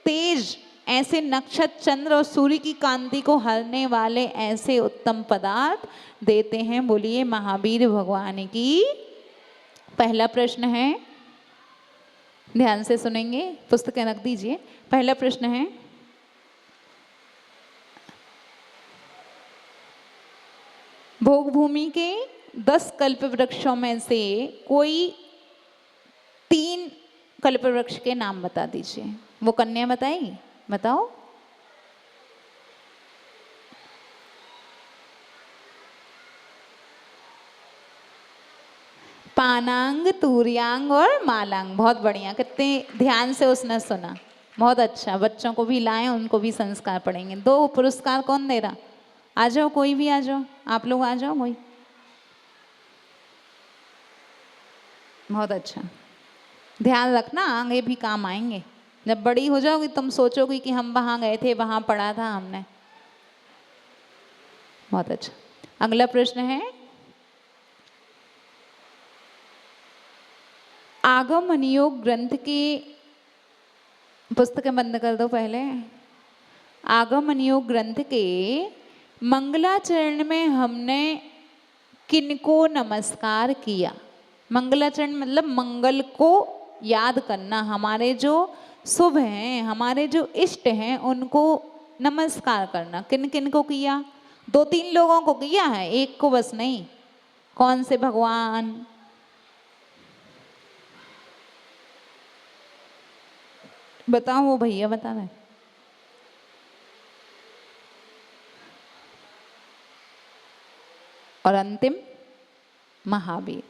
तेज ऐसे नक्षत्र, चंद्र और सूर्य की कांति को हरने वाले ऐसे उत्तम पदार्थ देते हैं। बोलिए महावीर भगवान की। पहला प्रश्न है, ध्यान से सुनेंगे, पुस्तकें रख दीजिए। पहला प्रश्न है, भोग भूमि के 10 कल्प वृक्षों में से कोई 3 कल्प वृक्ष के नाम बता दीजिए। वो कन्या बताएगी, बताओ। पानांग, तूर्यांग और मालांग। बहुत बढ़िया, कितने ध्यान से उसने सुना, बहुत अच्छा। बच्चों को भी लाएं, उनको भी संस्कार पढ़ेंगे। 2 पुरस्कार कौन दे रहा? आ जाओ, कोई भी आ जाओ, आप लोग आ जाओ कोई। बहुत अच्छा, ध्यान रखना, आगे भी काम आएंगे। जब बड़ी हो जाओगी तुम सोचोगी कि हम वहाँ गए थे, वहाँ पढ़ा था हमने। बहुत अच्छा। अगला प्रश्न है, आगम नियोग ग्रंथ की पुस्तकें बंद कर दो पहले। आगम नियोग ग्रंथ के मंगलाचरण में हमने किनको नमस्कार किया? मंगलाचरण मतलब मंगल को याद करना, हमारे जो शुभ हैं, हमारे जो इष्ट हैं, उनको नमस्कार करना। किन किन को किया? 2-3 लोगों को किया है, एक को बस नहीं। कौन से भगवान? बताओ, वो भैया बता रहे। और अंतिम महावीर।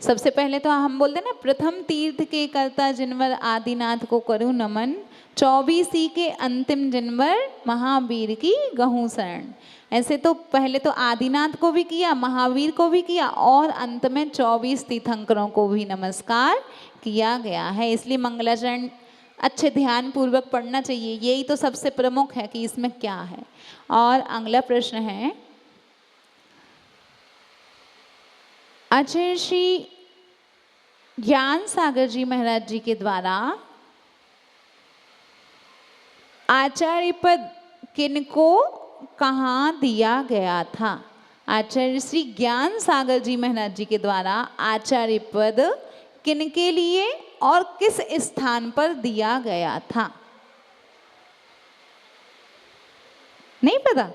सबसे पहले तो हम बोलते हैं ना, प्रथम तीर्थ के कर्ता जिनवर आदिनाथ को करूं नमन, 24 के अंतिम जिनवर महावीर की गहूं शरण। ऐसे तो पहले तो आदिनाथ को भी किया, महावीर को भी किया, और अंत में 24 तीर्थंकरों को भी नमस्कार किया गया है। इसलिए मंगलाचरण अच्छे ध्यान पूर्वक पढ़ना चाहिए। यही तो सबसे प्रमुख है कि इसमें क्या है। और अगला प्रश्न है, आचार्य श्री ज्ञान सागर जी महाराज जी के द्वारा आचार्य पद किनको कहाँ दिया गया था? आचार्य श्री ज्ञान सागर जी महाराज जी के द्वारा आचार्य पद किनके लिए और किस स्थान पर दिया गया था? नहीं पता?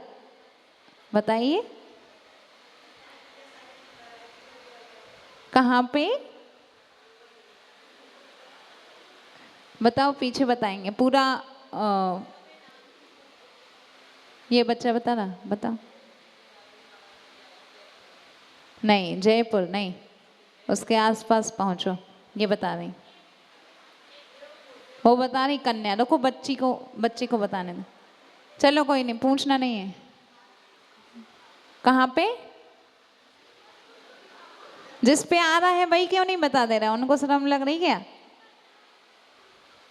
बताइए कहाँ पे? बताओ, पीछे बताएंगे पूरा। ये बच्चा बता रहा, बताओ। नहीं, जयपुर नहीं, उसके आसपास पहुंचो। ये बता रही, वो बता रही कन्या। रुको, बच्ची को बताने दो। चलो कोई नहीं, पूछना नहीं है। कहाँ पे? जिस पे आ रहा है वही क्यों नहीं बता दे रहा? उनको शर्म लग रही क्या?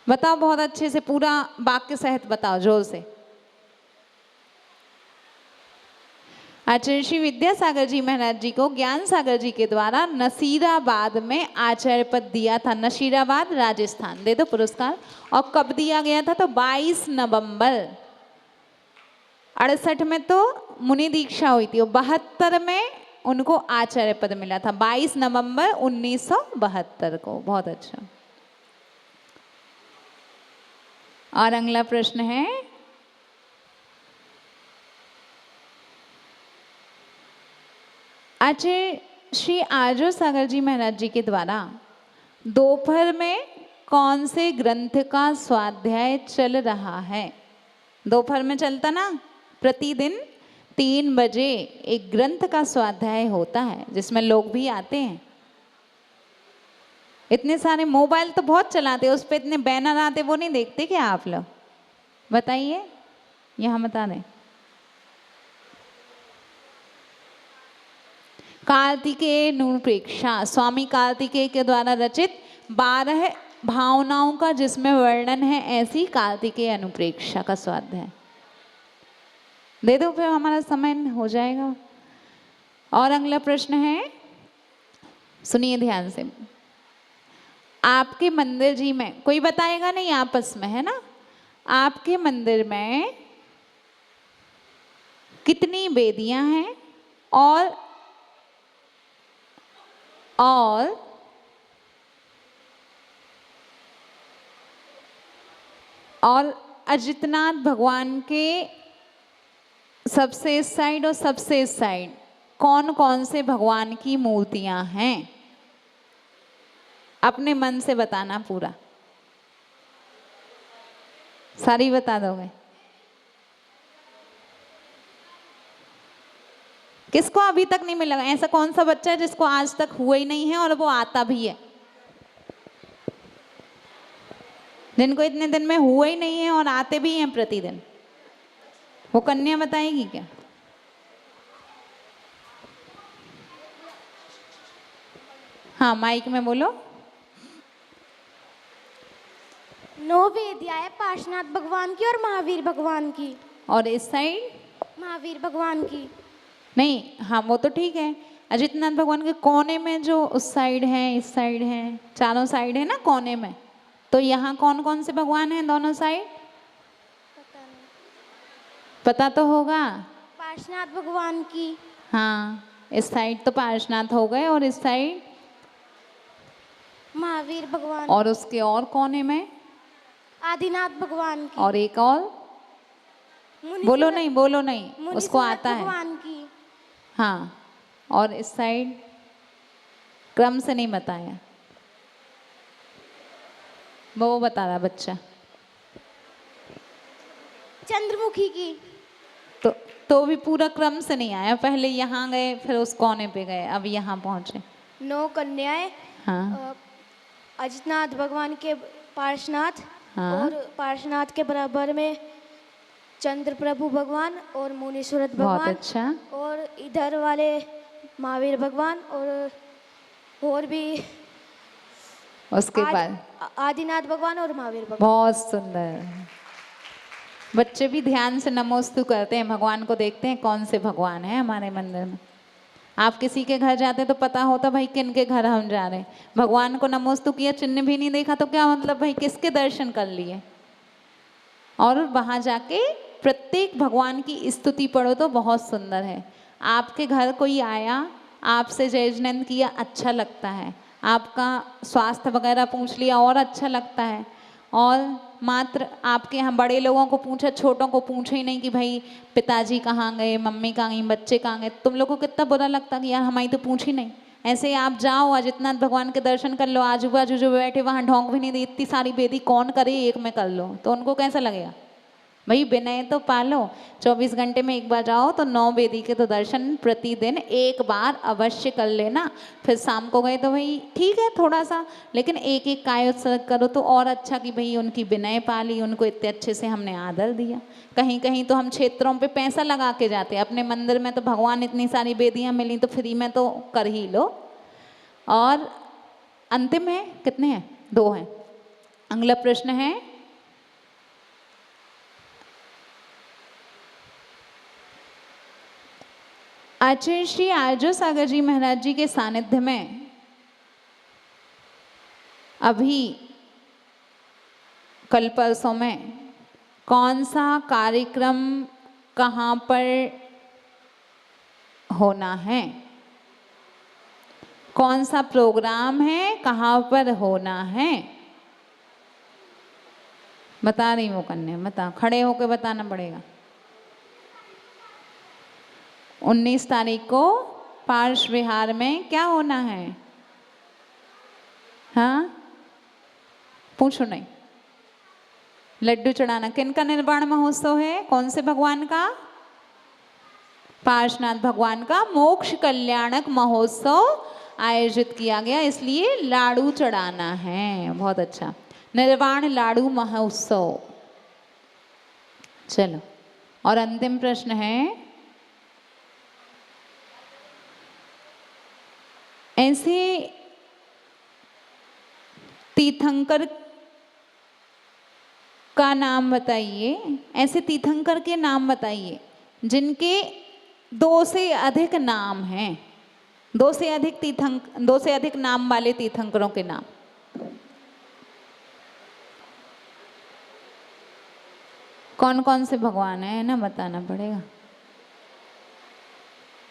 बताओ बहुत अच्छे से, पूरा वाक्य सहित बताओ, जोर से। आचार्य श्री विद्यासागर जी महाराज जी को ज्ञान सागर जी के द्वारा नसीराबाद में आचार्य पद दिया था। नसीराबाद राजस्थान। दे दो पुरस्कार। और कब दिया गया था? तो 22 नवंबर 68 में तो मुनि दीक्षा हुई थी, और 72 में उनको आचार्य पद मिला था। 22 नवंबर 1972 को। बहुत अच्छा। और अगला प्रश्न है, आचार्य श्री आर्य सागर जी महाराज जी के द्वारा दोपहर में कौन से ग्रंथ का स्वाध्याय चल रहा है? दोपहर में चलता ना, प्रतिदिन 3 बजे एक ग्रंथ का स्वाध्याय होता है, जिसमें लोग भी आते हैं। इतने सारे मोबाइल तो बहुत चलाते हैं, उस पर इतने बैनर आते, वो नहीं देखते क्या आप लोग? बताइए, यहाँ बता दें। कार्तिकेय अनुप्रेक्षा, स्वामी कार्तिकेय के द्वारा रचित 12 भावनाओं का जिसमें वर्णन है, ऐसी कार्तिकेय अनुप्रेक्षा का स्वाध्याय। दे दो, फिर हमारा समय हो जाएगा। और अगला प्रश्न है, सुनिए ध्यान से। आपके मंदिर जी में, कोई बताएगा नहीं आपस में, है ना? आपके मंदिर में कितनी वेदियां हैं और अजितनाथ भगवान के सबसे इस साइड और सबसे इस साइड कौन कौन से भगवान की मूर्तियां हैं? अपने मन से बताना पूरा। सारी बता दोगे? किसको अभी तक नहीं मिला? ऐसा कौन सा बच्चा है जिसको आज तक हुआ ही नहीं है और वो आता भी है? जिनको इतने दिन में हुआ ही नहीं है और आते भी हैं प्रतिदिन, वो कन्या बताएगी क्या? हाँ, माइक में बोलो। 9 वेदियां है, पार्श्वनाथ भगवान की और महावीर भगवान की। और इस साइड? महावीर भगवान की। नहीं, हाँ वो तो ठीक है। अजितनाथ भगवान के कोने में जो उस साइड है, इस साइड है, चारों साइड है ना कोने में, तो यहाँ कौन कौन से भगवान हैं दोनों साइड? पता नहीं। पता तो होगा। पार्श्वनाथ भगवान की। हाँ, इस साइड तो पार्श्वनाथ हो गए, और इस साइड महावीर भगवान। और उसके और कोने में आदिनाथ भगवान की। और एक और बोलो नहीं, उसको आता है। भगवान की। हाँ, और इस साइड क्रम से नहीं बताया, वो बता रहा बच्चा। चंद्रमुखी की। तो भी पूरा क्रम से नहीं आया, पहले यहाँ गए फिर उस कोने पे गए, अब यहाँ पहुंचे। 9 कन्याएं, हाँ अजितनाथ भगवान के पार्श्वनाथ, हाँ। और पार्श्वनाथ के बराबर में चंद्र प्रभु भगवान और मुनीश्वरत बहुत भगवान, अच्छा। और इधर वाले महावीर भगवान, और भी उसके बाद आदिनाथ भगवान और महावीर भगवान। बहुत सुंदर। बच्चे भी ध्यान से नमोस्तु करते हैं, भगवान को देखते हैं कौन से भगवान है हमारे मंदिर में। आप किसी के घर जाते तो पता होता भाई किन के घर हम जा रहे हैं। भगवान को नमोस्तु किया, चिन्ह भी नहीं देखा तो क्या मतलब भाई किसके दर्शन कर लिए। और वहाँ जाके प्रत्येक भगवान की स्तुति पढ़ो तो बहुत सुंदर है। आपके घर कोई आया, आपसे जय जयंत किया, अच्छा लगता है। आपका स्वास्थ्य वगैरह पूछ लिया और अच्छा लगता है। और मात्र आपके यहाँ बड़े लोगों को पूछा, छोटों को पूछे ही नहीं कि भाई पिताजी कहाँ गए, मम्मी कहाँ गई, बच्चे कहाँ गए। तुम लोगों को कितना बुरा लगता कि यार हमारी तो पूछ ही नहीं। ऐसे ही आप जाओ अजितनाथ भगवान के दर्शन कर लो, आजू बाजू जो बैठे वहाँ ढोंग भी नहीं दी, इतनी सारी बेदी कौन करे, एक में कर लो, तो उनको कैसा लगेगा। भाई विनय तो पालो। 24 घंटे में एक बार जाओ तो 9 वेदी के तो दर्शन प्रतिदिन एक बार अवश्य कर लेना। फिर शाम को गए तो भाई ठीक है थोड़ा सा, लेकिन एक एक काय उत्सर्ग करो तो और अच्छा कि भाई उनकी विनय पाली, उनको इतने अच्छे से हमने आदर दिया। कहीं कहीं तो हम क्षेत्रों पे पैसा लगा के जाते हैं, अपने मंदिर में तो भगवान इतनी सारी वेदियाँ मिली तो फ्री में तो कर ही लो। और अंतिम है, कितने हैं, 2 हैं। अगला प्रश्न है, आचार्य श्री आर्जो सागर जी महाराज जी के सानिध्य में अभी कल परसों में कौन सा कार्यक्रम कहाँ पर होना है, कौन सा प्रोग्राम है, कहाँ पर होना है। बता रही हूँ कन्या, बता, खड़े होकर बताना पड़ेगा। 19 तारीख को पार्श विहार में क्या होना है। हाँ पूछो नहीं। लड्डू चढ़ाना। किन का निर्वाण महोत्सव है, कौन से भगवान का। पार्श्वनाथ भगवान का मोक्ष कल्याणक महोत्सव आयोजित किया गया, इसलिए लाडू चढ़ाना है। बहुत अच्छा, निर्वाण लाडू महोत्सव। चलो, और अंतिम प्रश्न है, ऐसे तीर्थंकर का नाम बताइए, ऐसे तीर्थंकर के नाम बताइए जिनके 2 से अधिक नाम हैं, 2 से अधिक नाम वाले तीर्थंकरों के नाम। कौन कौन से भगवान है ना, बताना पड़ेगा।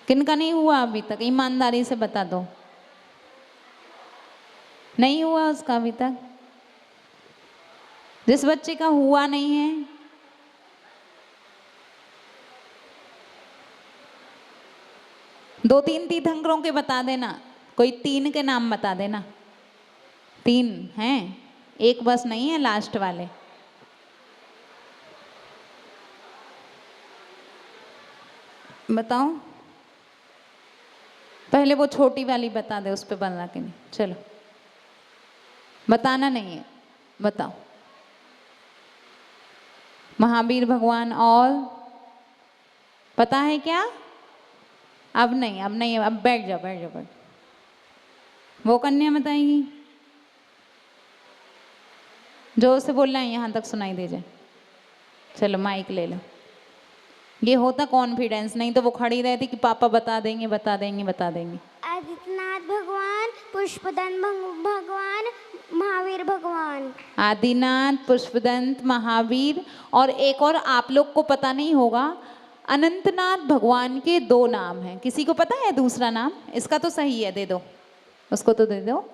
किनका नहीं हुआ अभी तक, ईमानदारी से बता दो। नहीं हुआ उसका अभी तक। जिस बच्चे का हुआ नहीं है, दो तीन तीर्थंकरों के बता देना, कोई 3 के नाम बता देना। 3 हैं, एक बस नहीं है लास्ट वाले। बताओ, पहले वो छोटी वाली बता दे, उस पे बनना कि नहीं। चलो, बताना नहीं है, बताओ। महावीर भगवान, और पता है क्या। अब नहीं, अब बैठ जाओ, बैठ जाओ। वो कन्या बताएगी जो उसे बोलना है, यहाँ तक सुनाई दे जाए। चलो माइक ले लो। ये होता कॉन्फिडेंस, नहीं तो वो खड़ी रहती कि पापा बता देंगे, बता देंगे, बता देंगे। आदित्यनाथ भगवान, पुष्पदंत भगवान, महावीर भगवान। आदिनाथ, पुष्पदंत, महावीर, और एक और आप लोग को पता नहीं होगा, अनंतनाथ भगवान के 2 नाम हैं। किसी को पता है दूसरा नाम? इसका तो सही है, दे दो उसको, तो दे दो।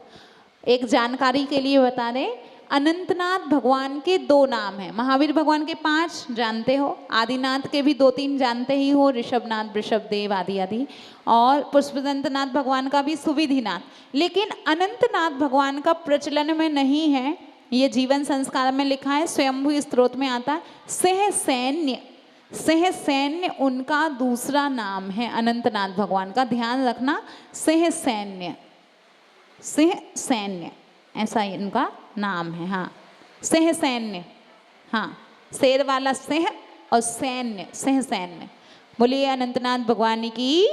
एक जानकारी के लिए बता दें, अनंतनाथ भगवान के 2 नाम हैं। महावीर भगवान के 5 जानते हो, आदिनाथ के भी 2-3 जानते ही हो, ऋषभनाथ, वृषभदेव आदि आदि, और पुष्पदंतनाथ भगवान का भी सुविधिनाथ। लेकिन अनंतनाथ भगवान का प्रचलन में नहीं है, ये जीवन संस्कार में लिखा है, स्वयंभू स्त्रोत में आता है। सहसैन्य, सहसैन्य उनका दूसरा नाम है अनंतनाथ भगवान का, ध्यान रखना। सहसैन्य, सिंह सैन्य, ऐसा इनका नाम है। हाँ, सिंह सैन्य, हाँ, शेर वाला सिंह और सैन्य, सिंह सैन्य। बोलिए अनंतनाथ भगवान की।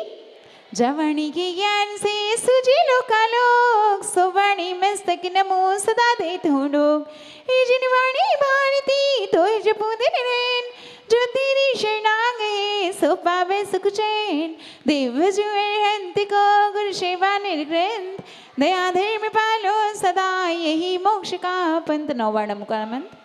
जवानी के ज्ञान से सुझे लोकालोक, सोवाणी मस्तक नमो सदा देत हूँ लोग। हे जिनवाणी भारती तो जपू दिन रैन, जो तेरी शरणा गए सो पावे सुख चैन। देव जुए हंत को गुरु सेवा निर्ग्रंथ, दया धर्म पालो सदा यही मोक्ष का पंथ। 9वां मुक्का मंत्र।